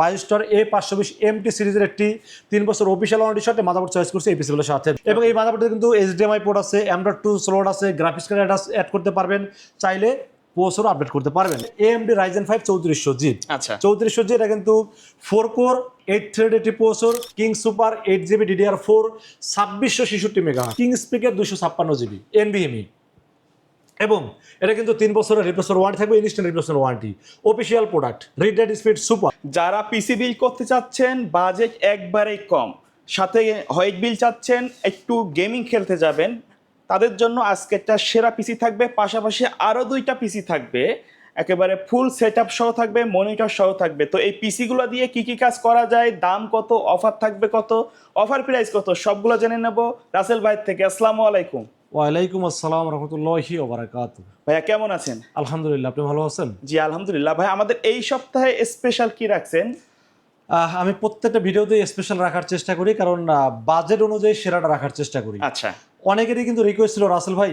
Biostar A520 MT সিরিজের একটি 3 বছর অফিসিয়াল ওয়ারেন্টির সাথে মাদারবোর্ড চয়েস করছে এই পিসিগুলোর সাথে। এবং এই মাদারবোর্ডে কিন্তু HDMI পোর্ট আছে, M.2 স্লট আছে, গ্রাফিক্স কার্ড অ্যাড করতে পারবেন, চাইলে প্রসেসর আপডেট করতে পারবেন। AMD Ryzen 5 3400G। আচ্ছা, 3400G এটা কিন্তু 4 কোর 8 থ্রেড একটি processor, king super 8GB DDR4 2666 megahertz, king speaker 256GB NVMe, এবং এটা কিন্তু 3 বছরের রিপ্লেসমেন্ট ওয়ারেন্টি থাকবে, instant replacement warranty, official product, read rate speed super. যারা পিসি বিল করতে চাচ্ছেন, বাজেট একবারেই কম, সাথে হোয়াইট বিল চাচ্ছেন, একটু গেমিং খেলতে যাবেন, তাদের জন্য আজকে একটা সেরা পিসি থাকবে। পাশাপাশি আরও 2টা পিসি থাকবে, একেবারে ফুল সেট আপ সহ থাকবে, মনিটর সহ থাকবে। তো এই পিসিগুলো দিয়ে কি কি কাজ করা যায়, দাম কত, অফার থাকবে কত, অফার প্রাইস কত, সবগুলো জেনে নেব রাসেল ভাই থেকে। আসসালামু আলাইকুম। ওয়ালাইকুম আসসালাম রহমতুল্লাহি ওয়া বারাকাতুহু। ভাইয়া কেমন আছেন? আলহামদুলিল্লাহ, আপনি ভালো আছেন? জি আলহামদুলিল্লাহ। ভাই আমাদের এই সপ্তাহে স্পেশাল কি রাখছেন? আমি প্রত্যেকটা ভিডিওতে স্পেশাল রাখার চেষ্টা করি, কারণ বাজেট অনুযায়ী সেরাটা রাখার চেষ্টা করি। আচ্ছা, অনেকেরই কিন্তু রিকোয়েস্ট ছিল, রাসেল ভাই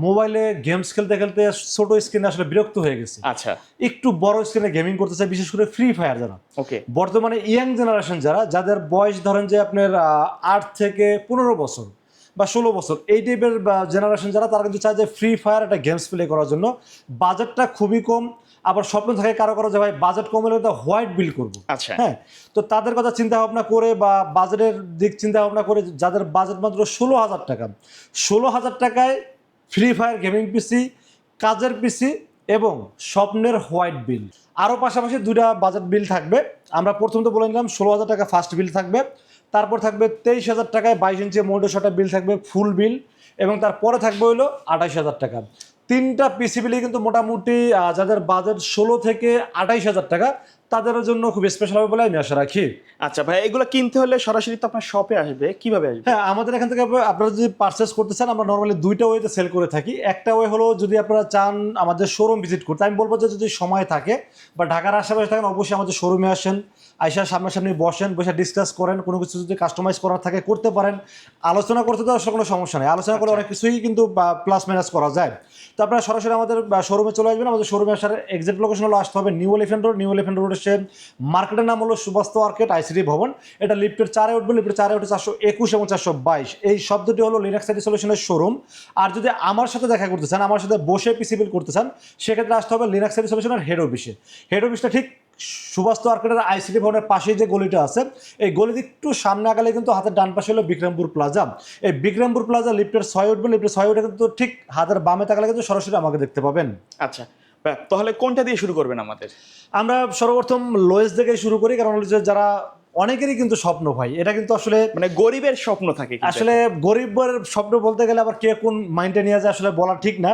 মোবাইলে গেমস খেলতে খেলতে ছোট স্ক্রিনে আসলে বিরক্ত হয়ে গেছে, আচ্ছা, একটু বড় স্ক্রিনে গেমিং করতে চাই, বিশেষ করে ফ্রি ফায়ার যারা ওকে, বর্তমানে ইয়াং জেনারেশন যাদের বয়স ধরেন যে আপনার 8 থেকে 15 বছর বা 16 বছর, এই টাইপের জেনারেশন যারা, তারা কিন্তু চায় যে ফ্রি ফায়ার একটা গেমস প্লে করার জন্য। বাজেটটা খুবই কম, আবার স্বপ্ন থাকে কারো কারো যে ভাই বাজেট কম হলে তো হোয়াইট বিল করবো। আচ্ছা, হ্যাঁ, তো তাদের কথা চিন্তা ভাবনা করে বা বাজেটের দিক চিন্তা ভাবনা করে, যাদের বাজেট মাত্র 16,000 টাকা, 16,000 টাকায় ফ্রি ফায়ার গেমিং পিসি, কাজের পিসি এবং স্বপ্নের হোয়াইট বিল, আরও পাশাপাশি 2টা বাজেট বিল থাকবে। আমরা প্রথম তো বলে নিলাম 16,000 টাকা ফার্স্ট বিল থাকবে, তারপর থাকবে 23,000 টাকায় 22 ইঞ্চি মনিটর সাথে বিল থাকবে ফুল বিল, এবং তারপরে থাকবে হলো 28,000 টাকা। 3টা পিসি বিলই কিন্তু মোটামুটি যাদের বাজেট 16 থেকে 28,000 টাকা, তাদের জন্য খুব স্পেশাল হবে বলে আমি আশা রাখি। আচ্ছা ভাই, এগুলো কিনতে হলে সরাসরি তো আপনার শপে আসবে, কিভাবে আসবে? হ্যাঁ, আমাদের এখান থেকে আপনারা যদি পারচেস করতে চান, আমরা নর্মালি 2টা ওয়েতে সেল করে থাকি। একটা ওয়ে হলো যদি আপনারা চান আমাদের শোরুম ভিজিট করতে, আমি বলবো যে যদি সময় থাকে বা ঢাকার আশেপাশে থাকেন, অবশ্যই আমাদের শোরুমে আসেন, আইসা সামনাসামনি বসেন, বসে ডিসকাস করেন, কোনো কিছু যদি কাস্টমাইজ করার থাকে করতে পারেন। আলোচনা করতে তো আসলে কোনো সমস্যা নেই, আলোচনা করলে অনেক কিছুই কিন্তু প্লাস মাইনাস করা যায়। তো আপনারা সরাসরি আমাদের শোরুমে চলে আসবেন। আমাদের শোরুমে আসার এক্সাক্ট লোকেশন হলো, আসতে হবে new elephant road. New elephant road এসে মার্কেটের নাম হলো সুবাস্ত মার্কেট আইসিডি ভবন। এটা লিফটের 4-এ উঠবে, লিফটের 4-এ উঠে 421 এবং 422, এই শব্দটি হলো লিনাক্স আইটি সলিউশনের শোরুম। আর যদি আমার সাথে দেখা করতে চান, আমার সাথে বসে পিসি বিল করতে চান, সেক্ষেত্রে আসতে হবে লিনাক্স আইটি সলিউশনের হেড অফিসে। হেড অফিসটা ঠিক সুবাস্ত মার্কেটের আইসিডি ভবনের পাশেই যে গলিটা আছে, এই গলিতে একটু সামনে আগালে কিন্তু হাতের ডান পাশে হলো বিক্রমপুর প্লাজা। এই বিক্রমপুর প্লাজা লিফটের 6-এ উঠবে, লিফটের 6-এ উঠে কিন্তু ঠিক হাতের বামে তাকালে কিন্তু সরাসরি আমাকে দেখতে পাবেন। আচ্ছা ভাই, তাহলে কোনটা দিয়ে শুরু করবেন আমাদের? আমরা সর্বপ্রথম লোয়েস্ট থেকে শুরু করি, কারণ যারা অনেকেরই কিন্তু স্বপ্ন ভাই, এটা কিন্তু আসলে মানে গরিবের স্বপ্ন থাকে কিন্তু। আসলে গরিবের স্বপ্ন বলতে গেলে আবার কে কোন মাইন্ডে নিয়ে যায় আসলে বলা ঠিক না।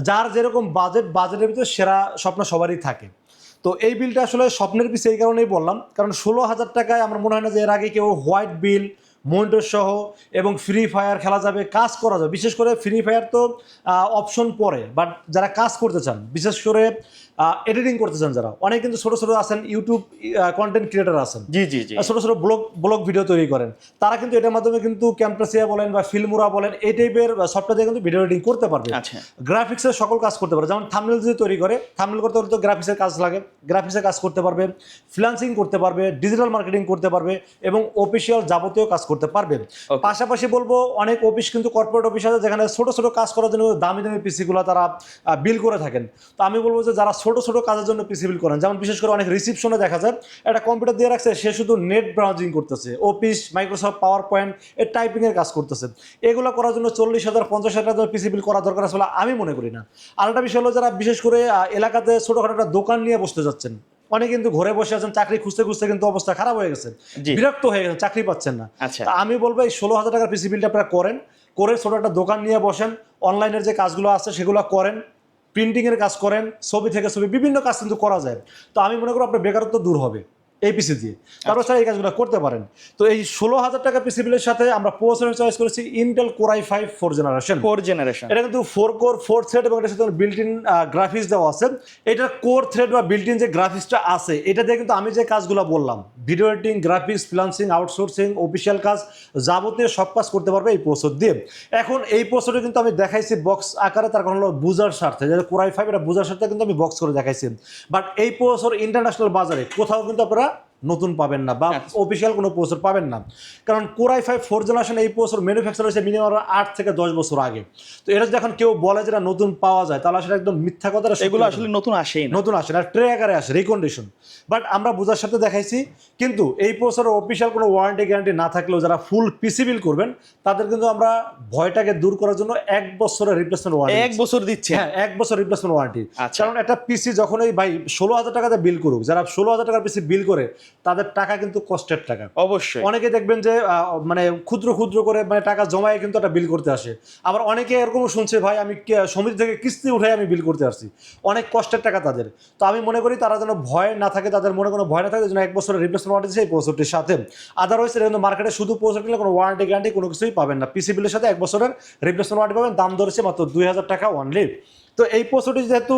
যার যেরকম বাজেটের ভিতরে সেরা স্বপ্ন সবারই থাকে। তো এই বিলটা আসলে স্বপ্নের পিছিয়ে এই কারণেই বললাম, কারণ 16,000 টাকায় আমার মনে হয় না যে এর আগে কেউ হোয়াইট বিল, মনিটর সহ এবং ফ্রি ফায়ার খেলা যাবে, কাজ করা যাবে। বিশেষ করে ফ্রি ফায়ার তো অপশন পরে, বাট যারা কাজ করতে চান, বিশেষ করে এডিটিং করতে চান যারা, অনেক কিন্তু ছোটো ছোটো আছেন ইউটিউব কন্টেন্ট ক্রিয়েটার আছেন, জি জি জি, ছোটো ছোটো ব্লগ ভিডিও তৈরি করেন, তারা কিন্তু এটার মাধ্যমে কিন্তু ক্যামপ্রাসিয়া বলেন বা ফিল্মুরা বলেন, এই টাইপের সফটওয়্যার দিয়ে কিন্তু ভিডিও এডিটিং করতে পারবে। আচ্ছা, গ্রাফিক্সের সকল কাজ করতে পারবে, যেমন থাম্বনেল যদি তৈরি করে, থাম্বনেল করতে হলে তো গ্রাফিক্সের কাজ লাগে, গ্রাফিক্সের কাজ করতে পারবে, ফ্রিল্যান্সিং করতে পারবে, ডিজিটাল মার্কেটিং করতে পারবে এবং অফিসিয়াল যাবতীয় কাজ করতে পারবে। পাশাপাশি বলবো, অনেক অফিস কিন্তু কর্পোরেট অফিস আছে যেখানে ছোট ছোট কাজ করার জন্য দামি দামি পিসিগুলো তারা বিল করে থাকেন। তো আমি বলবো যে যারা ছোট ছোট কাজের জন্য পিসি বিল করেন, যেমন বিশেষ করে অনেক রিসিপশনে দেখা যায় একটা কম্পিউটার দিয়ে রাখছে, সে শুধু নেট ব্রাউজিং করতেছে, অফিস, মাইক্রোসফট পাওয়ার পয়েন্ট এর টাইপিংয়ের কাজ করতেছে, এগুলো করার জন্য 40,000 50,000 টাকা পিসি বিল করা দরকার আসলে আমি মনে করি না। আর একটা বিষয় হলো, যারা বিশেষ করে এলাকাতে ছোটোখাটো একটা দোকান নিয়ে বসতে যাচ্ছেন, অনেকে কিন্তু ঘরে বসে আছেন, চাকরি খুঁজতে খুঁজতে কিন্তু অবস্থা খারাপ হয়ে গেছে, বিরক্ত হয়ে গেছে, চাকরি পাচ্ছেন না। আচ্ছা, আমি বলবো এই 16,000 টাকার পিসি বিলটা আপনারা করে ছোট একটা দোকান নিয়ে বসেন, অনলাইনের যে কাজগুলো আছে সেগুলো করেন, প্রিন্টিংয়ের কাজ করেন, ছবি থেকে ছবি বিভিন্ন কাজ কিন্তু করা যায়। তো আমি মনে করি আপনার বেকারত্ব দূর হবে এই পিসি দিয়ে, তারপর স্যার এই কাজগুলো করতে পারেন। তো এই 16,000 টাকা পিসি বিলের সাথে আমরা প্রসেসর চয়েস করেছি ইন্টেল কোর i5 4 জেনারেশন। এটা কিন্তু 4 কোর 4 থ্রেড এবং এটার সাথে বিল্ট ইন গ্রাফিক্স দেওয়া আছে। এটা কোর থ্রেড বা বিল্ট ইন যে গ্রাফিক্সটা আছে, এটা দিয়ে কিন্তু আমি যে কাজগুলো বললাম, video editing, graphics, freelancing, outsourcing, official কাজ, যাবতীয় সব কাজ করতে পারবে এই প্রসেসর দিয়ে। এখন এই প্রসেসরটা কিন্তু আমি দেখাইছি বক্স আকারে, তার কারণ হলো বুঝার স্বার্থে, যেটা কোর i5 এটা বুঝার স্বার্থে কিন্তু আমি বক্স করে দেখাইছি। বাট এই প্রসেসর ইন্টারন্যাশনাল বাজারে কোথাও কিন্তু আপনারা নতুন পাবেন না বা অফিসিয়াল কোনো প্রসেসর পাবেন না, কারণ Core i5 4th জেনারেশন এই প্রসেসর ম্যানুফ্যাকচার হয়েছে মিনিমাম 8 থেকে 10 বছর আগে। তো এটা যখন কেউ বলে যেটা নতুন পাওয়া যায় তাহলে আসলে একদম মিথ্যা কথা, এগুলো আসলে নতুন আসেই না, নতুন আসে না, ট্রে আকারে আসে রিকন্ডিশন। বাট আমরা বোঝার সাথে দেখাইছি, কিন্তু এই প্রসেসরের অফিসিয়াল কোনো ওয়ারেন্টি গ্যারান্টি না থাকলেও যারা ফুল পিসি বিল করবেন তাদের কিন্তু আমরা ভয়টাকে দূর করার জন্য 1 বছরের রিপ্লেসমেন্ট ওয়ারেন্টি, 1 বছর দিচ্ছে। হ্যাঁ 1 বছর রিপ্লেসমেন্ট ওয়ারেন্টি। আচ্ছা। কারণ একটা পিসি যখনই ভাই 16,000 টাকাতে বিল করুক, যারা 16,000 টাকার পিসি বিল করে তাদের টাকা কিন্তু কষ্টের টাকা। অবশ্যই অনেকে দেখবেন যে মানে ক্ষুদ্র ক্ষুদ্র করে মানে টাকা জমায় কিন্তু একটা বিল করতে আসে। আবার অনেকে এরকম শুনছে ভাই আমি সমিতি থেকে কিস্তি উঠে আমি বিল করতে আসছি, অনেক কষ্টের টাকা তাদের। তো আমি মনে করি তারা যেন ভয় না থাকে, তাদের মনে কোনো ভয় না থাকে, যেন 1 বছরের রিপ্লেসমেন্ট ওয়ারেন্টি দিচ্ছে এই প্রসেসরটির সাথে। আদারওয়াইজ এটা কিন্তু মার্কেটে শুধু প্রসেসর কিনলে কোনো ওয়ারেন্টি গ্যারান্টি কোনো কিছুই পাবেন না, পিসি বিলের সাথে 1 বছরের রিপ্লেসমেন্ট ওয়ারেন্টি পাবেন, দাম ধরেছে মাত্র 2,000 টাকা অনলি। তো এই প্রসেসরটি যেহেতু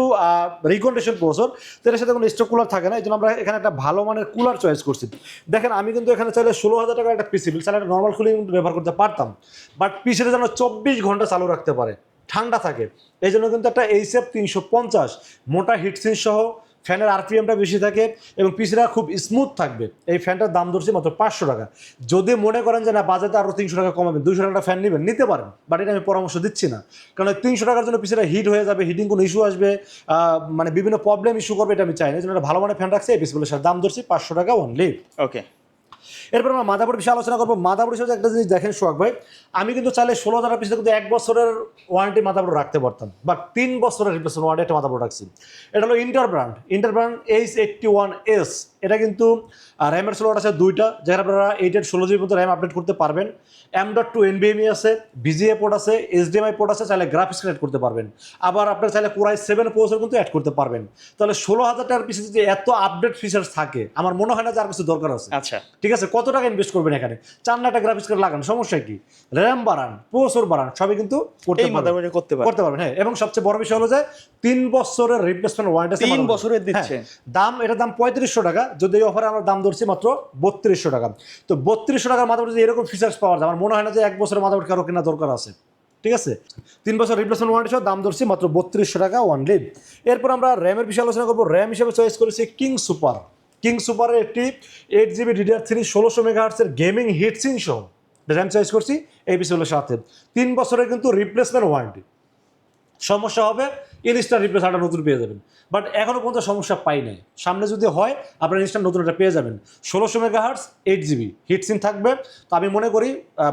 রিকন্ডিশন প্রসেসর, তার সাথে কোনো স্টক কুলার থাকে না, এই জন্য আমরা এখানে একটা ভালো মানের কুলার চয়েস করছি। দেখেন আমি কিন্তু এখানে চাইলে 16,000 টাকার একটা পিসি বিল চাইলে একটা নর্মাল কুলিং ব্যবহার করতে পারতাম, বাট পিসিটা যেন 24 ঘন্টা চালু রাখতে পারে, ঠান্ডা থাকে, এই জন্য কিন্তু একটা HF 350 মোটা হিটসিন সহ, ফ্যানের আরপিএমটা বেশি থাকে এবং পিসিটা খুব স্মুথ থাকবে। এই ফ্যানটার দাম ধরছি মাত্র 500 টাকা। যদি মনে করেন যে না বাজেটে আরও 300 টাকা কমাবেন, 200 টাকা ফ্যান নেবেন, নিতে পারেন, বাট এটা আমি পরামর্শ দিচ্ছি না, কারণ 300 টাকার জন্য পিসিটা হিট হয়ে যাবে, হিটিং কোনো ইস্যু আসবে, মানে বিভিন্ন প্রবলেম ইস্যু করবে, এটা আমি চাই না। এই জন্য একটা ভালো মানের ফ্যান রাখছে এই পিসিগুলোর সাথে, দাম ধরছি 500 টাকা অনলি। ওকে। এরপর আমরা মাদারবোর্ড বিষয়ে আলোচনা করবো। মাদারবোর্ড হিসেবে একটা জিনিস দেখেন সোহাগ ভাই, আমি কিন্তু চাইলে 16,000 পিসে কিন্তু 1 বছরের ওয়ারেন্টি মাদারবোর্ড রাখতে পারতাম, বাট 3 বছরের রিপ্লেসমেন্ট ওয়ারেন্টি একটা মাদারবোর্ড রাখছি। এটা হলো ইন্টার ব্র্যান্ড H81s। এটা কিন্তু র্যামের স্লট আছে 2টা, যেখানে আপনারা 8/16 জিবির মতো র্যাম আপডেট করতে পারবেন। M.2 NVMe আছে, VGA পোর্ট আছে, HDMI পোর্ট আছে, চাইলে গ্রাফিক্স কার্ড করতে পারবেন। আবার আপনার চাইলে Core i7 প্রসেসর কিন্তু অ্যাড করতে পারবেন। তাহলে 16,000 টাকার পিসে যদি এত আপডেট ফিচার্স থাকে, আমার মনে হয় না যে আর কিছু দরকার আছে। আচ্ছা ঠিক আছে, কত টাকা ইনভেস্ট করবেন এখানে? 4 না একটা গ্রাফিক্স কার্ড লাগান, সমস্যা কি? র্যাম বাড়ান, প্রসেসর বাড়ান, সবই কিন্তু এই মাদারবোর্ডে করতে পারবেন। হ্যাঁ, এবং সবচেয়ে বড় বিষয় হলো যে 3 বছরের রিপ্লেসমেন্ট ওয়ারেন্টি, 3 বছরের দিচ্ছে। দাম এটার দাম 3500 টাকা, যদি এই অফারে আমরা দাম ধরছি মাত্র 3200 টাকা। তো 3200 টাকার মাদারবোর্ড যদি এরকম ফিচার্স পাওয়া যায়, আমার মনে হয় না যে 1 বছরের মাদারবোর্ড কারো কেনা দরকার আছে। ঠিক আছে, 3 বছর রিপ্লেসমেন্ট ওয়ারেন্টি সহ দাম ধরছি মাত্র 3200 টাকা অনলি। এরপর আমরা র্যামের বিষয়ে আলোচনা করবো। র্যাম হিসেবে চয়েস করেছি কিং সুপারের একটি 8GB DDR3 1600 মেগাহার্টসের গেমিং হিটসিন সহ র্যাম চয়েস করছি এই পিসিগুলোর সাথে। 3 বছরের কিন্তু রিপ্লেসমেন্ট ওয়ারেন্টি। সমস্যা হবে ইনস্ট্যান্ট রিপ্লেস একটা নতুন পেয়ে যাবেন, বাট এখনও পর্যন্ত সমস্যা পাই নাই। সামনে যদি হয় আপনার ইনস্ট্যান্ট নতুন একটা পেয়ে যাবেন। 1600 মেগাহার্টস 8GB হিটসিন থাকবে। তো আমি মনে করি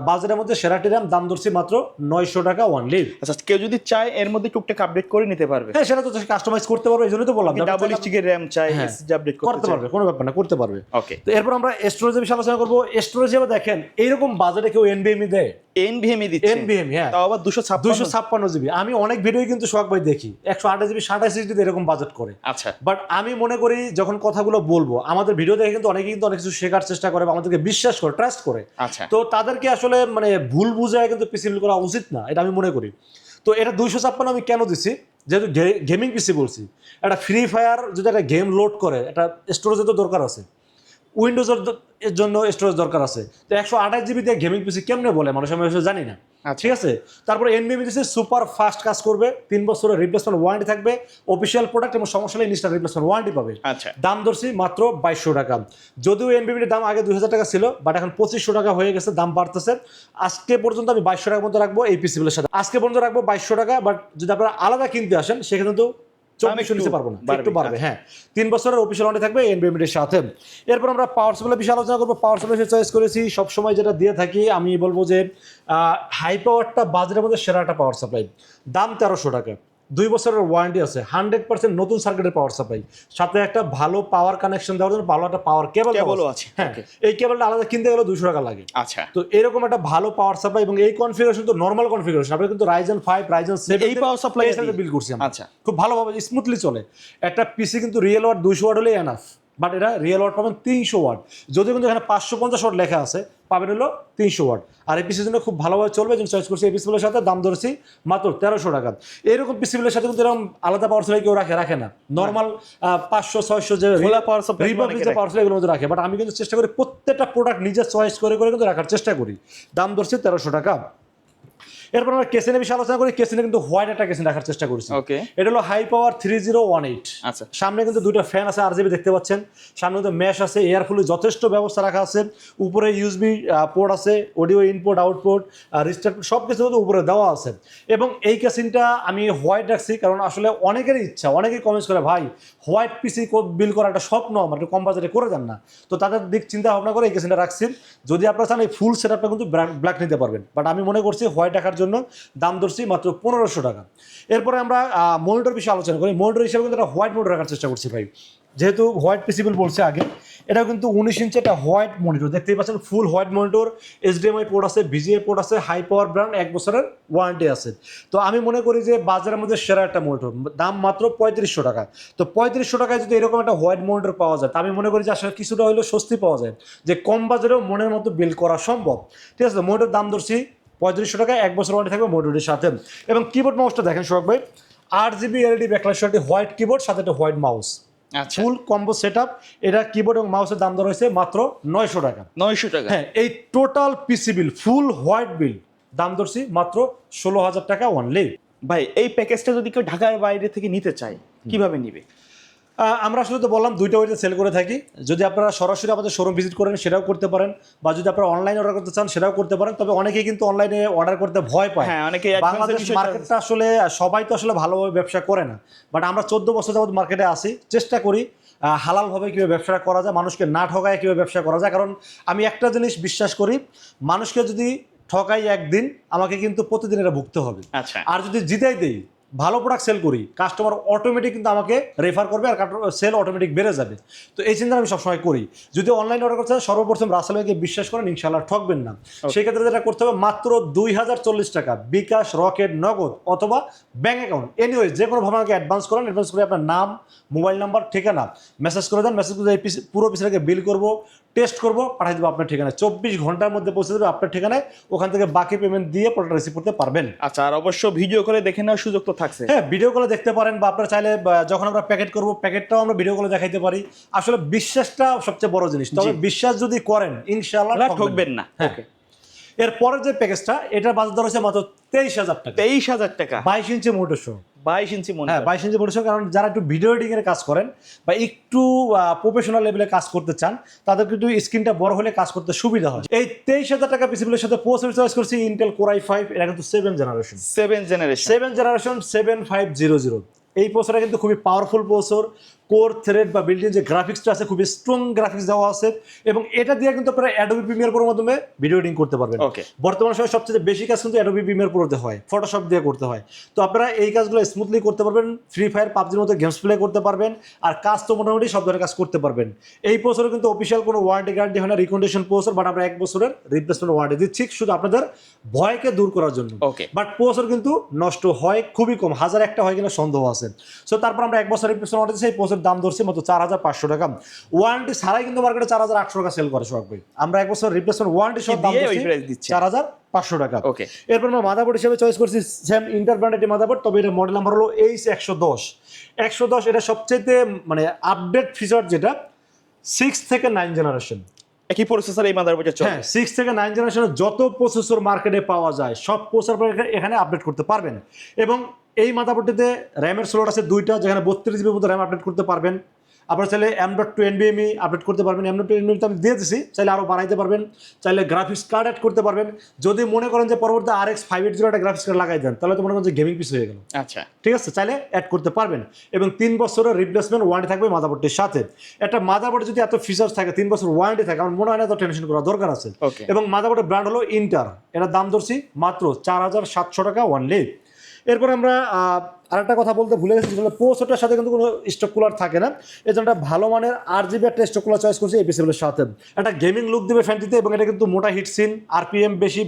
বাজারের মধ্যে সেরাটি র্যাম, দাম ধরছি মাত্র 900 টাকা অনলি। আচ্ছা, কেউ যদি চায় এর মধ্যে টুকটাক আপডেট করে নিতে পারবে? হ্যাঁ, সেটা তো কাস্টমাইজ করতে পারবে, এই জন্যই তো বললাম ডাবল স্টিকের র্যাম চাই, এসএসডি আপডেট করতে পারবে, কোনো ব্যাপার না, করতে পারবে। ওকে। তো এরপর আমরা স্টোরেজের বিষয়ে আলোচনা করবো। স্টোরেজে দেখেন এইরকম বাজারে কেউ NVMe দেয়, NVMe দিচ্ছে, NVMe, হ্যাঁ, তাও আবার 256 GB। আমি অনেক ভিডিও কিন্তু সোহাগ ভাই দেখি 128 GB 27 GB এরকম বাজেট করে। আচ্ছা, বাট আমি মনে করি যখন কথাগুলো বলবো, আমাদের ভিডিও দেখে কিন্তু অনেকেই কিন্তু অনেক কিছু শেখার চেষ্টা করে বা আমাদেরকে বিশ্বাস করে, ট্রাস্ট করে। আচ্ছা, তো তাদেরকে আসলে মানে ভুল বুঝায় কিন্তু পিসি বিল করা উচিত না, এটা আমি মনে করি। তো এটা 256 আমি কেন দিছি, যেহেতু গেমিং পিসি বলছি, একটা ফ্রি ফায়ার যদি একটা গেম লোড করে, একটা স্টোরেজের তো দরকার আছে, উইন্ডোজের জন্য স্টোরেজ দরকার আছে। তো 128 GB দিয়ে গেমিং পিসি কেমনে বলে মানুষ, আমি আসলে জানি না। ঠিক আছে, তারপরে NVMe দিচ্ছে, সুপার ফাস্ট কাজ করবে, 3 বছরের রিপ্লেসমেন্ট ওয়ারেন্টি থাকবে, অফিসিয়াল প্রোডাক্ট এবং সমস্যা হলে ইনস্ট্যান্ট রিপ্লেসমেন্ট ওয়ারেন্টি পাবে। আচ্ছা, দাম ধরছি মাত্র 2200 টাকা। যদিও NVMe দাম আগে 2000 টাকা ছিল, বাট এখন 2500 টাকা হয়ে গেছে, দাম বাড়তেছে। আজকে পর্যন্ত আমি 2200 টাকার মতো রাখবো এই পিসিগুলোর সাথে, আজকে পর্যন্ত রাখবো 2200 টাকা। বাট যদি আপনারা আলাদা কিনতে আসেন সেখানে তো 2400 নিতে পারবো না, একটু বাড়বে। হ্যাঁ, 3 বছরের অফিসিয়াল ওয়ারেন্টি থাকবে NVMe এর সাথে। এরপর আমরা পাওয়ার সাপ্লাই বিষয়ে আলোচনা করবো। পাওয়ার সাপ্লাই চয়েস করেছি সবসময় যেটা দিয়ে থাকি, আমি বলবো যে হাই পাওয়ারটা বাজারের মধ্যে সেরাটা পাওয়ার সাপ্লাই, দাম 1300 টাকা, 2 বছরের ওয়ারেন্টি আছে, 100% নতুন সার্কিটের পাওয়ার সাপ্লাই, সাথে একটা ভালো পাওয়ার কানেকশন দেওয়ার জন্য ভালো একটা পাওয়ার কেবলও আছে। হ্যাঁ, এই কেবলটা আলাদা কিনতে গেলে 200 টাকা লাগে। আচ্ছা, তো এরকম একটা ভালো পাওয়ার সাপ্লাই এবং এই কনফিগারেশন তো নরমাল কনফিগারেশন, আমরা কিন্তু Ryzen 5 Ryzen 7 এই পাওয়ার সাপ্লাই বিল করছি আমরা। আচ্ছা, খুব ভালোভাবে স্মুথলি চলে। একটা পিসি কিন্তু রিয়েল ওয়াট 200 ওয়াট হলে এনাফ, বাট এটা রিয়েল ওয়াট পাবেন 300 ওয়াট, যদিও কিন্তু এখানে 550 ওয়াট লেখা আছে, পাবেন হলো 300 ওয়াট। আর এই পিসির জন্য খুব ভালোভাবে চলবে, যেন চয়েস করছি এই পিসিগুলোর সাথে, দাম ধরেছি মাত্র 1300 টাকা। এরকম পিসিগুলোর সাথে কিন্তু এরকম আলাদা পাওয়ার সাপ্লাই কেউ রাখে না, নর্মাল 500-600 যে পাওয়ার সাপ্লাই এগুলোর মধ্যে রাখে। বাট আমি কিন্তু চেষ্টা করি প্রত্যেকটা প্রোডাক্ট নিজে চয়েস করে কিন্তু রাখার চেষ্টা করি, দাম ধরছি 1300 টাকা। এরপর আমরা কেসিনে বিষয়ে আলোচনা করি। কেসিনে কিন্তু হোয়াইট একটা কেসিন রাখার চেষ্টা করছি। ওকে, এটা হলো হাই পাওয়ার 3018। আচ্ছা, সামনে কিন্তু দুইটা ফ্যান আছে আরজিবি দেখতে পাচ্ছেন, সামনে কিন্তু ম্যাশ আছে, এয়ারফুল যথেষ্ট ব্যবস্থা রাখা আছে, উপরে ইউএসবি পোর্ট আছে, অডিও ইনপুট আউটপুট রিস্টার্ট সব কিছু কিন্তু উপরে দেওয়া আছে। এবং এই কেসিনটা আমি হোয়াইট রাখছি কারণ আসলে অনেকেরই ইচ্ছা, অনেকেই কমেন্টস করে ভাই হোয়াইট পিসি বিল করা একটা স্বপ্ন আমার, একটু কম বাজেটে করে যান না। তো তাদের দিক চিন্তা ভাবনা করে এই কেসিনটা রাখছি। যদি আপনারা চান এই ফুল সেট আপটা কিন্তু ব্ল্যাক নিতে পারবেন, বাট আমি মনে করছি হোয়াইট রাখার জন্য দাম ধরছি মাত্র 1500 টাকা। এরপরে আমরা মনিটর বিষয়ে আলোচনা করি। মনিটর হিসেবে কিন্তু একটা হোয়াইট মনিটর রাখার চেষ্টা করছি ভাই, যেহেতু হোয়াইট পিসিবল বলছে আগে, এটা কিন্তু 19 ইঞ্চি একটা হোয়াইট মনিটর দেখতেই পাচ্ছেন, ফুল হোয়াইট মনিটর, এইচডিএমআই পোর্ট আছে, ভিজিএ পোর্ট আছে, হাই পাওয়ার ব্র্যান্ড, 1 বছরের ওয়ারেন্টি আছে। তো আমি মনে করি যে বাজারের মধ্যে সেরা একটা মনিটর, দাম মাত্র 3500 টাকা। তো 3500 টাকায় যদি এরকম একটা হোয়াইট মনিটর পাওয়া যায়, তা আমি মনে করি যে আসলে কিছুটা হলেও স্বস্তি পাওয়া যায়, যে কম বাজারেও মনের মতো বিল্ড করা সম্ভব। ঠিক আছে, মনিটর দাম ধরছি 3500 টাকা, 1 বছর ওয়ারেন্টি থাকবে মনিটরের সাথে। এবং কিবোর্ড মাউসটা দেখেন সোহাগ ভাই, 8GB এলইডি ব্যাকলাইট সহ হোয়াইট কিবোর্ড, সাথে একটা হোয়াইট মাউস, আচ্ছা, ফুল কম্বো সেটআপ। এটা কিবোর্ড এবং মাউসের দাম ধরা হয়েছে মাত্র 900 টাকা। 900 টাকা। হ্যাঁ, এই টোটাল পিসি বিল ফুল হোয়াইট বিল দাম ধরছি মাত্র 16,000 টাকা অনলি। ভাই এই প্যাকেজটা যদি কেউ ঢাকার বাইরে থেকে নিতে চায় কিভাবে নিবে? আমরা আসলে তো বললাম দুইটা ওইটা সেল করে থাকি। যদি আপনারা সরাসরি আমাদের শোরুম ভিজিট করেন সেটাও করতে পারেন, বা যদি আপনারা অনলাইনে অর্ডার করতে চান সেটাও করতে পারেন। তবে অনেকেই কিন্তু অনলাইনে অর্ডার করতে ভয় পায়। হ্যাঁ, অনেকে বাংলাদেশ মার্কেটটা আসলে সবাই তো আসলে ভালোভাবে ব্যবসা করে না, বাট আমরা 14 বছর যাবত মার্কেটে আসি, চেষ্টা করি হালালভাবে কীভাবে ব্যবসা করা যায়, মানুষকে না ঠকায় কীভাবে ব্যবসা করা যায়। কারণ আমি একটা জিনিস বিশ্বাস করি, মানুষকে যদি ঠকাই একদিন, আমাকে কিন্তু প্রতিদিন এটা ভুগতে হবে। আচ্ছা, আর যদি জিতাই দেই, ভালো প্রোডাক্ট সেল করি, কাস্টমার অটোমেটিক কিন্তু আমাকে রেফার করবে আর সেল অটোমেটিক বেড়ে যাবে। তো এই চিন্তা আমি সবসময় করি। যদি অনলাইন অর্ডার করতে চান, সর্বপ্রথম রাসেল ভাইকে বিশ্বাস করেন, ইনশাআল্লাহ ঠকবেন না। সেই ক্ষেত্রে যেটা করতে হবে, মাত্র 2040 টাকা বিকাশ, রকেট, নগদ অথবা ব্যাঙ্ক অ্যাকাউন্ট, এনিওয়ে যে কোনোভাবে আমাকে অ্যাডভান্স করেন। অ্যাডভান্স করে আপনার নাম, মোবাইল নাম্বার, ঠিকানা মেসেজ করে দেন। মেসেজ করে এই পুরো পিসটাকে বিল করবো, টেস্ট করবো, পাঠিয়ে দেবো আপনার ঠিকানায়। 24 ঘন্টার মধ্যে পৌঁছে দেবে আপনার ঠিকানায়। ওখান থেকে বাকি পেমেন্ট দিয়ে প্রোডাক্ট রিসিভ করতে পারবেন। আচ্ছা, আর অবশ্য ভিডিও করে দেখে নেওয়ার সুযোগ তো থাকছে। হ্যাঁ, ভিডিও কলে দেখতে পারেন, বা আপনারা চাইলে যখন আমরা প্যাকেট করবো, প্যাকেটটাও আমরা ভিডিও কলে দেখাইতে পারি। আসলে বিশ্বাসটা সবচেয়ে বড় জিনিস, তবে বিশ্বাস যদি করেন ইনশাআল্লাহ ঠকবেন না। ওকে, এরপরের যে প্যাকেজটা, এটার বাজার দর হচ্ছে মাত্র 23,000 টাকা। 23,000 টাকা, 22 ইঞ্চি মোটর শো। 22 ইঞ্চি মনে। হ্যাঁ, 22 ইঞ্চি মোটর শো। কারণ যারা একটু ভিডিও এডিটিং এর কাজ করেন বা একটু প্রফেশনাল লেভেলে কাজ করতে চান, তাদের কিন্তু স্ক্রিনটা বড় হলে কাজ করতে সুবিধা হয়। এই 23,000 টাকা পিসিবিলের সাথে প্রসেসর চয়েস করছি ইন্টেল কোর i5। এটা কিন্তু 7 জেনারেশন 7500। এই প্রসেসরটা কিন্তু খুবই পাওয়ারফুল প্রসেসর। কোর থ্রেড বা বিল্ডিং যে গ্রাফিক্সটা আছে, খুবই স্ট্রং গ্রাফিক্স দেওয়া আছে। এবং এটা দিয়ে কিন্তু আপনারা অ্যাডোবি প্রিমিয়ার প্রোর মাধ্যমে ভিডিও এডিটিং করতে পারবেন। বর্তমান সময়ে সবচেয়ে বেশি কাজ কিন্তু অ্যাডোবি প্রিমিয়ার প্রোতে হয়, ফটোশপ দিয়ে করতে হয়। তো আপনারা এই কাজগুলো স্মুথলি করতে পারবেন, ফ্রি ফায়ার, পাবজির মতো গেমস প্লে করতে পারবেন। আর কাজ তো মোটামুটি সব ধরনের কাজ করতে পারবেন। এই প্রসেসরে কিন্তু অফিসিয়াল কোনো ওয়ারেন্টি গ্যারান্টি হয় না, রিকন্ডিশন প্রসেসর, বাট আমরা 1 বছরের রিপ্লেসমেন্ট ওয়ারেন্টি দিচ্ছি শুধু আপনাদের ভয়কে দূর করার জন্য। বাট প্রসেসর কিন্তু নষ্ট হয় খুবই কম, 1001টা হয় কিনা সন্দেহ আছে। সো তারপর আমরা 1 বছর রিপ্লেসমেন্ট ওয়ারেন্টি দিচ্ছি। এই প্রসেসর দাম ধরছি মাত্র 4500 টাকা। ওয়ারেন্টি ছাড়াই কিন্তু মার্কেটে 4800 টাকা সেল করে সোহাগ ভাই। আমরা 1 বছর রিপ্লেসমেন্ট ওয়ারেন্টি সহ দাম দিচ্ছি 4500 টাকা। এরপর আমরা মাদারবোর্ড হিসেবে চয়েস করছি সেম ইন্টার ব্র্যান্ডের মাদারবোর্ড, তবে এটা মডেল নাম্বার হলো H110। এটা সবচেয়ে মানে আপডেট ফিচার, যেটা 6 থেকে 9 জেনারেশন একই প্রসেসর এই মাদারবোর্ডে চলে। হ্যাঁ, 6 থেকে 9 জেনারেশনের যত প্রসেসর মার্কেটে পাওয়া যায় সব প্রসেসর এখানে আপডেট করতে পারবেন। এবং এই মাদারবোর্ডটিতে র্যামের স্লট আছে 2টা, যেখানে 32GB মতো র্যাম আপডেট করতে পারবেন। আপনারা চাইলে M.2 NVMe আপডেট করতে পারবেন। M.2 NVMe তো আমি দিয়ে দিচ্ছি, চাইলে আরও বানাইতে পারবেন। চাইলে গ্রাফিক্স কার্ড অ্যাড করতে পারবেন। যদি মনে করেন যে পরবর্তী RX 580 একটা গ্রাফিক্স কার্ড লাগাই দেন, তাহলে তো মনে করেন যে গেমিং পিস হয়ে গেল। আচ্ছা, ঠিক আছে, চাইলে অ্যাড করতে পারবেন। এবং 3 বছরের রিপ্লেসমেন্ট ওয়ারেন্টি থাকবে মাদারবোর্ডটির সাথে। একটা মাদারবোর্ডে যদি এত ফিচার্স থাকে, 3 বছর ওয়ারেন্টি থাকে, আমার মনে হয় না তো টেনশন করা দরকার আছে। এবং মাদারবোর্ডের ব্র্যান্ড হলো ইন্টার। এটার দাম ধরছি মাত্র 4700 টাকা অনলি। এরপর আমরা আরেকটা কথা বলতে ভুলে গেছি, যেটা প্রসেসরটার সাথে কিন্তু কোনো স্টক কুলার থাকে না। এই জন্য একটা ভালো মানের 8GB একটা স্টক কুলার চয়েস করছি এই পিসিবিলের সাথে। একটা গেমিং লুক দেবে ফ্যানটিতে, এবং এটা কিন্তু মোটা হিটসিন, RPM বেশি,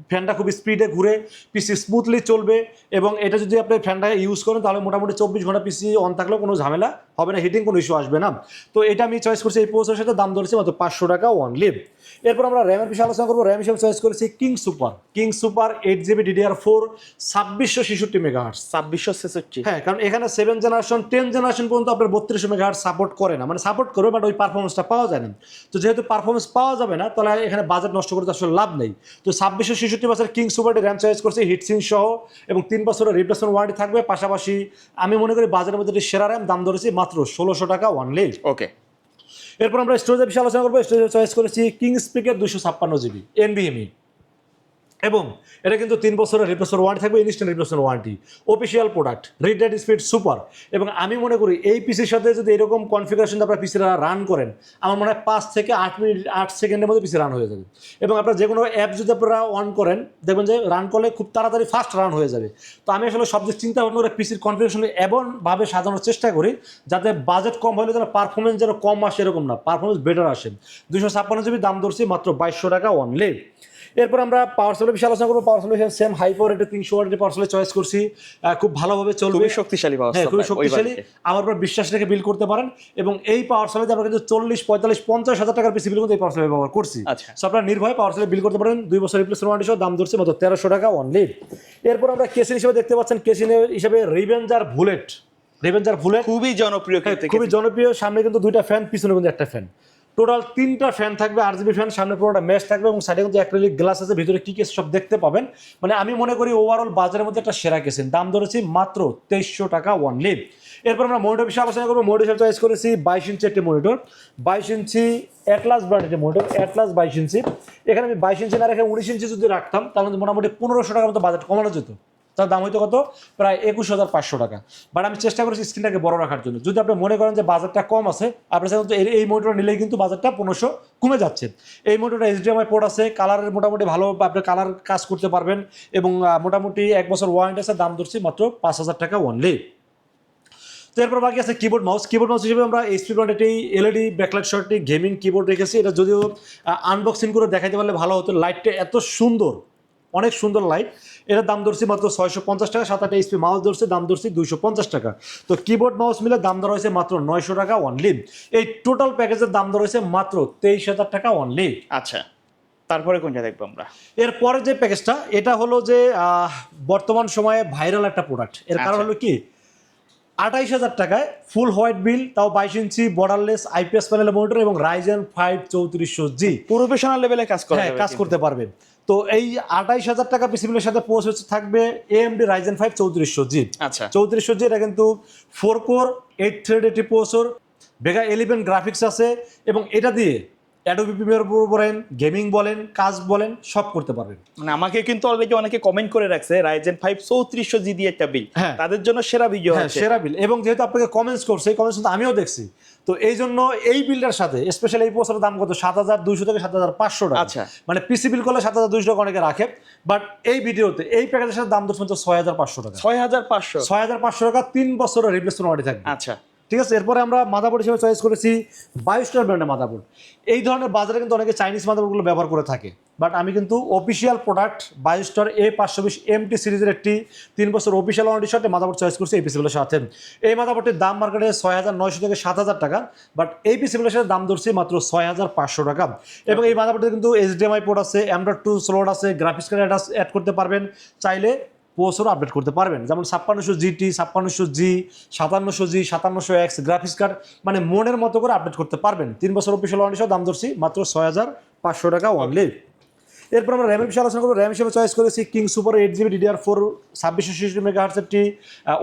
ফ্যানটা খুব স্পিডে ঘুরে, পিসি স্মুথলি চলবে। এবং এটা যদি আপনি ফ্যানটা ইউজ করেন, তাহলে মোটামুটি 24 ঘন্টা পিসি অন থাকলেও কোনো ঝামেলা হবে না, হিটিং কোনো ইস্যু আসবে না। তো এটা আমি চয়েস করছি এই প্রসেসরের সাথে, দাম ধরেছি মাত্র 500 টাকা অনলি। এরপর আমরা র্যামের বিষয়ে আলোচনা করবো। র্যাম হিসেবে চয়েস করেছি king super 8GB DDR4 2666 megahertz. 2600 66। হ্যাঁ, কারণ এখানে 7 জেনারেশন 10 জেনারেশন পর্যন্ত আপনার 32 মেগাহার্টজ সাপোর্ট করে না, মানে সাপোর্ট করবে বাট ওই পারফরমেন্সটা পাওয়া যায় না। তো যেহেতু পারফরমেন্স পাওয়া যাবে না, তাহলে এখানে বাজেট নষ্ট করতে আসলে লাভ নেই। তো 2666 বছর কিং সুপারটি র্যাম চয়েস করছি হিটসিন সহ, এবং 3 বছরের রিপ্লেসমেন্ট ওয়ারেন্টি থাকবে। পাশাপাশি আমি মনে করি বাজারের মধ্যে যে সেরা র্যাম, দাম ধরেছি মাত্র 1600 টাকা অনলি। ওকে, এরপর আমরা স্টোরেজের বিষয়ে আলোচনা করবো। স্টোরেজ চয়েস করেছি কিং স্পিকের 256 জিবি NVMe, এবং এটা কিন্তু 3 বছরের রিপ্লেসমেন্ট ওয়ারেন্টি থাকবে, instant replacement warranty, official product, read write speed super. এবং আমি মনে করি এই পিসির সাথে যদি এরকম কনফিগারেশন আপনারা পিসিরা রান করেন, আমার মনে হয় 5 থেকে 8 মিনিট 8 সেকেন্ডের মধ্যে পিসি রান হয়ে যাবে। এবং আপনারা যে কোনো অ্যাপ যদি আপনারা অন করেন, দেখবেন যে রান করলে খুব তাড়াতাড়ি ফাস্ট রান হয়ে যাবে। তো আমি আসলে সবচেয়ে চিন্তা ভাবনা করে পিসির কনফিগারেশন এমনভাবে সাজানোর চেষ্টা করি যাতে বাজেট কম হলে যেন পারফরমেন্স যেন কম আসে, এরকম না, পারফরমেন্স বেটার আসে। 256 জিবি, দাম ধরছি মাত্র 2200 টাকা অনলি। এরপর আমরা পাওয়ার সাপ্লাই বিষয়ে আলোচনা করবো। Power supply same high power, এটা 300 ওয়াটের পাওয়ার সাপ্লাই চয়েস করছি, খুব ভালোভাবে চলবে, খুবই শক্তিশালী পাওয়ার হ্যাঁ, খুবই সাপ্লাই, ওই শক্তিশালী। বাজেটে। আমার উপর বিশ্বাস রেখে বিল করতে পারেন। এবং এই পাওয়ার সাপ্লাইতে আমরা কিন্তু 40, 45, 50 হাজার টাকার পিসি বিল কিন্তু এই পাওয়ার সাপ্লাই ব্যবহার করছি। আচ্ছা। সো আপনারা নির্ভয়ে পাওয়ার সাপ্লাই বিল করতে পারেন। 2 বছর রিপ্লেসমেন্ট ওয়ারেন্টি সহ, দাম ধরছে মাত্র 1300 টাকা অনলি। এরপর আমরা কেসিন হিসেবে দেখতে পাচ্ছেন, কেসিন হিসেবে রিভেঞ্জার বুলেট, খুবই জনপ্রিয়, কিন্তু খুবই জনপ্রিয়। সামনে কিন্তু 2টা ফ্যান, পিছনে কিন্তু একটা ফ্যান, টোটাল 3টা ফ্যান থাকবে, RGB ফ্যান, সামনে পুরোটা ম্যাশ থাকবে, এবং সাইডে কিন্তু অ্যাক্রিলিক গ্লাস আছে, ভিতরে কি কেস সব দেখতে পাবেন। মানে আমি মনে করি ওভারঅল বাজারের মধ্যে একটা সেরা কেসিন, দাম ধরেছি মাত্র 2300 টাকা অনলি। এরপর আমরা মনিটর বিষয়ে আলোচনা করবো। মনিটর চয়েস করেছি 22 ইঞ্চি একটি মনিটর, 22 ইঞ্চি অ্যাটলাস ব্র্যান্ডের মনিটর, অ্যাটলাস 22 ইঞ্চি। এখানে আমি 22 ইঞ্চি না রেখে 19 ইঞ্চি যদি রাখতাম, তাহলে মোটামুটি 1500 টাকার মতো বাজেট কমানো যেত। তার দাম হয়তো কত, প্রায় 21,500 টাকা। বাট আমি চেষ্টা করেছি স্ক্রিনটাকে বড় রাখার জন্য। যদি আপনি মনে করেন যে বাজারটা কম আছে, আপনার সাথে এই মনিটর নিলেই কিন্তু বাজারটা 1500 কমে যাচ্ছে। এই মনিটরটা HDMI পোর্ট আছে, কালারের মোটামুটি ভালো, আপনি কালার কাজ করতে পারবেন, এবং মোটামুটি 1 বছর ওয়ারেন্টি আছে, দাম ধরছি মাত্র 5000 টাকা অনলি। তো এরপর বাকি আছে কিবোর্ড মাউস। কিবোর্ড মাউস হিসেবে আমরা HP ব্র্যান্ডের একটি LED ব্যাকলাইট শর্টটি গেমিং কিবোর্ড রেখেছি। এটা যদিও আনবক্সিং করে দেখাইতে পারলে ভালো হতো। লাইটটা এত সুন্দর, অনেক সুন্দর লাইট। এটার দাম ধরছি মাত্র 650 টাকা। 7-8 HP মাউস ধরছে, দাম ধরছি 250 টাকা। তো কিবোর্ড মাউস মিলে দাম ধরা হয়েছে মাত্র 900 টাকা অনলি। এই টোটাল প্যাকেজের দাম ধরা হয়েছে মাত্র 23,000 টাকা অনলি। আচ্ছা, তারপরে কোনটা দেখবো আমরা? এরপরে যে প্যাকেজটা, এটা হলো যে বর্তমান সময়ে ভাইরাল একটা প্রোডাক্ট। এর কারণ হলো কি, 28,000 টাকায় ফুল হোয়াইট বিল, তাও 22 ইঞ্চি বর্ডারলেস IPS প্যানেলের মনিটর, এবং Ryzen 5 3400G প্রফেশনাল লেভেলে কাজ করা হ্যাঁ যাবে, কাজ করতে পারবে। তো এই 28,000 টাকা পিসি বিলের সাথে পৌঁছে থাকবে AMD Ryzen 5 3400G। আচ্ছা, 3400G এটা কিন্তু 4 কোর 8 থ্রেড এটি প্রসেসর, Vega 11 গ্রাফিক্স আছে, এবং এটা দিয়ে Adobe Premiere Pro বলেন, গেমিং বলেন, কাজ বলেন, সব করতে পারবেন। মানে আমাকে কিন্তু অলরেডি অনেকে কমেন্ট করে রাখছে Ryzen 5 3400G দিয়ে একটা বিল, হ্যাঁ। তাদের জন্য সেরা ভিডিও হ্যাঁ, আছে। সেরা বিল। এবং যেহেতু আপনাকে কমেন্টস করছে, এই কমেন্টস কিন্তু আমিও দেখছি, তো এই জন্য এই বিলটার সাথে স্পেশাল এই প্রসেসরের দাম কত, 7,200 থেকে 7,500 টাকা। আচ্ছা। মানে পিসি বিল করলে 7,200 টাকা অনেকে রাখে, বাট এই ভিডিওতে এই প্যাকেজের সাথে দাম ধরছে 6,500 টাকা। 6,500। 6,500 টাকা, 3 বছরের রিপ্লেসমেন্ট ওয়ারেন্টি থাকবে। আচ্ছা, ঠিক আছে। এরপরে আমরা মাদারবোর্ড হিসেবে চয়েস করেছি বায়োস্টার ব্র্যান্ডের মাদারবোর্ড। এই ধরনের বাজারে কিন্তু অনেকে চাইনিজ মাদারবোর্ডগুলো ব্যবহার করে থাকে, বাট আমি কিন্তু official product Biostar A520 MT সিরিজের একটি 3 বছর অফিসিয়াল ওয়ারেন্টির সাথে মাদারবোর্ড চয়েস করছি এই পিসিগুলোর সাথে। এই মাদারবোর্ডটির দাম মার্কেটে 6,900 থেকে 7,000 টাকা, বাট এই পিসিগুলোর সাথে দাম ধরছি মাত্র 6,500 টাকা। এবং এই মাদারবোর্ডে কিন্তু HDMI পোর্ট আছে, M.2 স্লট আছে, গ্রাফিক্স কার্ড অ্যাড করতে পারবেন, চাইলে প্রসেসর আপডেট করতে পারবেন, যেমন 5600 GT, 5600G, 5700G, 5700X graphics card, মানে মনের মতো করে আপডেট করতে পারবেন। 3 বছর অফিসিয়াল ওয়ারেন্টি সহ, দাম ধরছি মাত্র 6,500 টাকা অনলি। এরপর আমরা র্যামের বিষয়ে আলোচনা করবো। র্যাম হিসেবে চয়েস করেছি king super 8GB DDR4 2666 megahertz একটি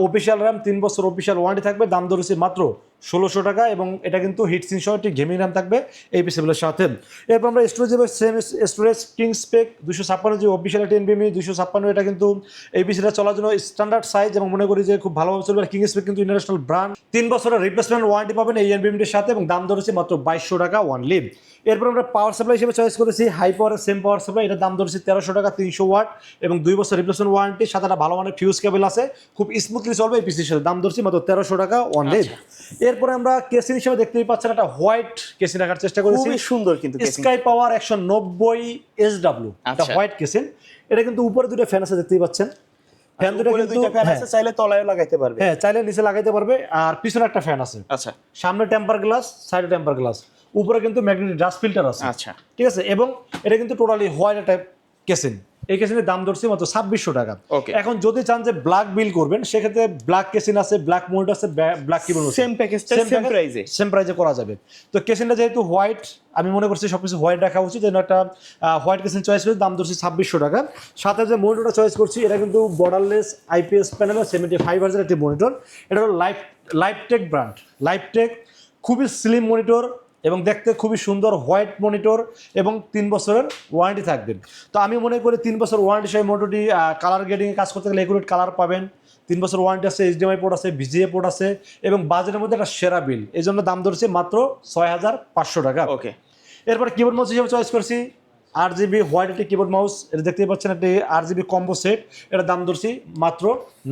অফিসিয়াল র্যাম, 3 বছর অফিসিয়াল ওয়ারেন্টি থাকবে, দাম ধরেছি মাত্র 1600 টাকা। এবং এটা কিন্তু হিটসিন সহ একটি গেমিং র্যাম থাকবে এই পিসিগুলোর সাথে। এরপর আমরা storage same storage king spec 256GB official একটি NVMe 256, এটা কিন্তু এই পিসিটা চলার জন্য স্ট্যান্ডার্ড সাইজ, এবং মনে করি যে খুব ভালোভাবে চলবে। কিং স্পেক কিন্তু ইন্টারন্যাশনাল ব্র্যান্ড, 3 বছরের রিপ্লেসমেন্ট ওয়ারেন্টি পাবেন এই NVMe-র সাথে, এবং দাম ধরেছি মাত্র 2200 টাকা অনলি। এরপর আমরা পাওয়ার সাপ্লাই হিসেবে চয়েস করেছি হাই পাওয়ারের সেম পাওয়ার সাপ্লাই, এটার দাম ধরেছি 1300 টাকা, 300 ওয়াট, এবং 2 বছর রিপ্লেসমেন্ট ওয়ারেন্টি, সাথে একটা ভালো মানের ফিউজ কেবল আছে, খুব স্মুথলি চলবে এই পিসির সাথে, দাম ধরছি মাত্র 1300 টাকা অনলি। এরপরে আমরা কেসিন হিসেবে দেখতেই পাচ্ছেন একটা হোয়াইট কেসিন রাখার চেষ্টা করেছি, খুবই সুন্দর কিন্তু স্কাই পাওয়ার 190 SW, এটা হোয়াইট কেসিন। এটা কিন্তু উপরে দুটো ফ্যান আছে, দেখতেই পাচ্ছেন, ফ্যান দুটো কিন্তু ফ্যান আছে, চাইলে তলায়ও লাগাইতে পারবে। হ্যাঁ, চাইলে নিচে লাগাইতে পারবে। আর পিছনে একটা ফ্যান আছে, আচ্ছা, সামনে টেম্পার গ্লাস, সাইডে টেম্পার গ্লাস, উপরে কিন্তু ম্যাগনেটিক ডাস্ট ফিল্টার আছে। আচ্ছা, ঠিক আছে। এবং এটা কিন্তু টোটালি হোয়াইট একটা কেসিন, এই কেসিনের দাম ধরছি মাত্র 2600 টাকা। Okay. এখন যদি চান যে ব্ল্যাক বিল করবেন সেক্ষেত্রে ব্ল্যাক কেসিন আছে, ব্ল্যাক মোল্ড আছে, ব্ল্যাক কিবোর্ড আছে, সেম প্যাকেজটা সেম প্রাইসে। সেম প্রাইসে করা যাবে। তো কেসিনটা যেহেতু হোয়াইট, আমি মনে করছি সবকিছু হোয়াইট রাখা উচিত, যেন একটা হোয়াইট কেসিন চয়েস করে দাম ধরছি 2600 টাকা। সাথে যে মনিটরটা চয়েস করছি এটা কিন্তু বর্ডারলেস আইপিএস প্যানেল 75 হার্জের একটি মনিটর। এটা হলো লাইফটেক ব্র্যান্ড। লাইফটেক খুবই স্লিম মনিটর এবং দেখতে খুবই সুন্দর হোয়াইট মনিটর এবং 3 বছরের ওয়ারেন্টি থাকবে। তো আমি মনে করি 3 বছর ওয়ারেন্টি সহ মনিটরটি কালার গ্রেডিংয়ে কাজ করতে গেলে একুরেট কালার পাবেন। 3 বছর ওয়ারেন্টি আছে, এইচডিএমআই পোর্ট আছে, ভিজিএ পোর্ট আছে এবং বাজেটের মধ্যে একটা সেরা বিল, এই জন্য দাম ধরছে মাত্র 6500 টাকা। ওকে, এরপর কিবোর্ড মাউস হিসেবে চয়েস করছি RGB হোয়াইট একটি কিবোর্ড মাউস। এটা দেখতেই পাচ্ছেন একটি RGB কম্বো সেট, এটার দাম ধরছি মাত্র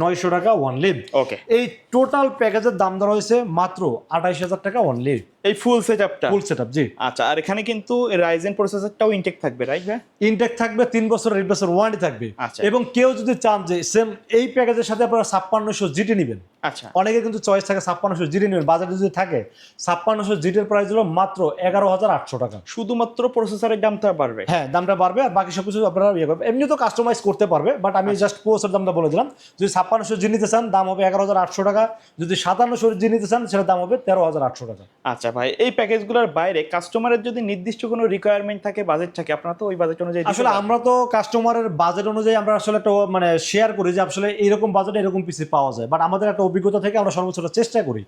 900 টাকা অনলি। ওকে, এই টোটাল প্যাকেজের দাম ধরা হয়েছে মাত্র 28000 টাকা অনলি, এই ফুল সেটআপটা। Full setup. জি আচ্ছা, আর এখানে কিন্তু রাইজেন প্রসেসরটাও ইনটেক থাকবে, রাইট ভাই? ইনটেক থাকবে, 3 বছর রিপ্লেসের ওয়ারেন্টি থাকবে। আচ্ছা। এবং কেউ যদি চান যে সেম এই প্যাকেজের সাথে আপনারা 5600 জিটি নেবেন, আচ্ছা, অনেকে কিন্তু চয়েস থাকে 5600 জিটি নেবেন, বাজারে যদি থাকে 5600 জিটির প্রাইস হলো মাত্র 11800 টাকা। শুধুমাত্র প্রসেসরের দামটা বাড়বে। হ্যাঁ, দামটা বাড়বে আর বাকি সব কিছু আপনারা ইয়ে করবে, এমনি তো কাস্টমাইজ করতে পারবে, বাট আমি জাস্ট প্রসেসর দামটা বলে দিলাম। যদি 5600 জি নিতে চান দাম হবে 11800 টাকা, যদি 5700 জি নিতে চান সেটা দাম হবে 13800 টাকা। আচ্ছা ভাই, এই প্যাকেজগুলোর বাইরে কাস্টমারের যদি নির্দিষ্ট কোনো রিকোয়ারমেন্ট থাকে, বাজেট থাকে, আপনারা তো ওই বাজেট অনুযায়ী দিতে আসলে পারবেন। আমরা তো কাস্টমারের বাজেট অনুযায়ী আমরা আসলে একটা মানে শেয়ার করি যে আসলে এইরকম বাজেটে এরকম পিসি পাওয়া যায়, বাট আমাদের একটা অভিজ্ঞতা থেকে আমরা সর্বোচ্চটা চেষ্টা করি।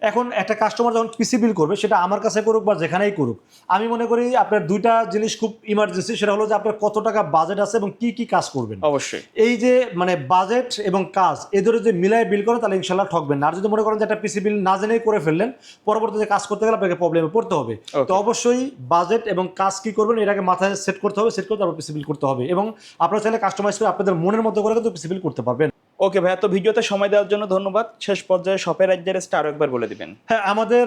এখন একটা কাস্টমার যখন পিসি বিল করবে সেটা আমার কাছে করুক বা যেখানেই করুক, আমি মনে করি আপনার দুইটা জিনিস খুব ইমার্জেন্সি, সেটা হলো যে আপনার কত টাকা বাজেট আছে এবং কি কি কাজ করবেন। অবশ্যই। এই যে মানে বাজেট এবং কাজ এদের যদি মিলাই বিল করেন তাহলে ইনশাল্লাহ ঠকবেন না। আর যদি মনে করেন যে একটা পিসি বিল না জেনেই করে ফেললেন, পরবর্তীতে কাজ করতে গেলে আপনাকে প্রবলেমে পড়তে হবে। তো অবশ্যই বাজেট এবং কাজ কি করবেন এটাকে মাথায় সেট করতে হবে, সেট করে তারপর পিসি বিল করতে হবে এবং আপনারা চাইলে কাস্টমাইজ করে আপনাদের মনের মতো করে কিন্তু পিসি বিল করতে পারবেন। ওকে ভাইয়া, তো ভিডিওতে সময় দেওয়ার জন্য ধন্যবাদ। শেষ পর্যায়ে শপের অ্যাড্রেসটা আরো একবার বলে দিবেন। হ্যাঁ, আমাদের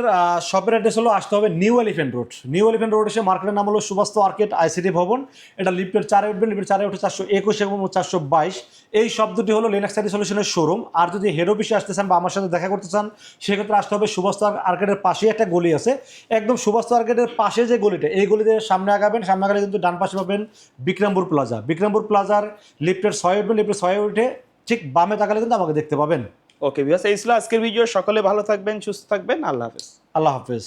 শপের অ্যাড্রেস হলো আসতে হবে new elephant road. New elephant road এসে মার্কেটের নাম হলো সুবাস্ত আর্কেড আইসিটি ভবন। এটা লিফটের 4 উঠবেন, লিফটের 4 উঠে 421 এবং 422। এই সব দুটি হলো লিনাক্স আইটি সলিউশনের শোরুম। আর যদি হেড অফিসে আসতে চান বা আমার সাথে দেখা করতে চান সেক্ষেত্রে আসতে হবে সুবাস্ত আর্কেডের পাশেই একটা গলি আছে, একদম সুবাস্ত আর্কেডের পাশে যে গলিটা, এই গলিতে সামনে আগাবেন, সামনে আগালে কিন্তু ডান পাশে পাবেন বিক্রমপুর প্লাজা। বিক্রমপুর প্লাজার লিফটের 6 উঠবেন, লিফটের 6 উঠে ঠিক বামে তাকালে কিন্তু আমাকে দেখতে পাবেন। ওকে ভিউয়ার্স, এই ছিল আজকের ভিডিও। সকলে ভালো থাকবেন, সুস্থ থাকবেন। আল্লাহ হাফেজ। আল্লাহ হাফেজ।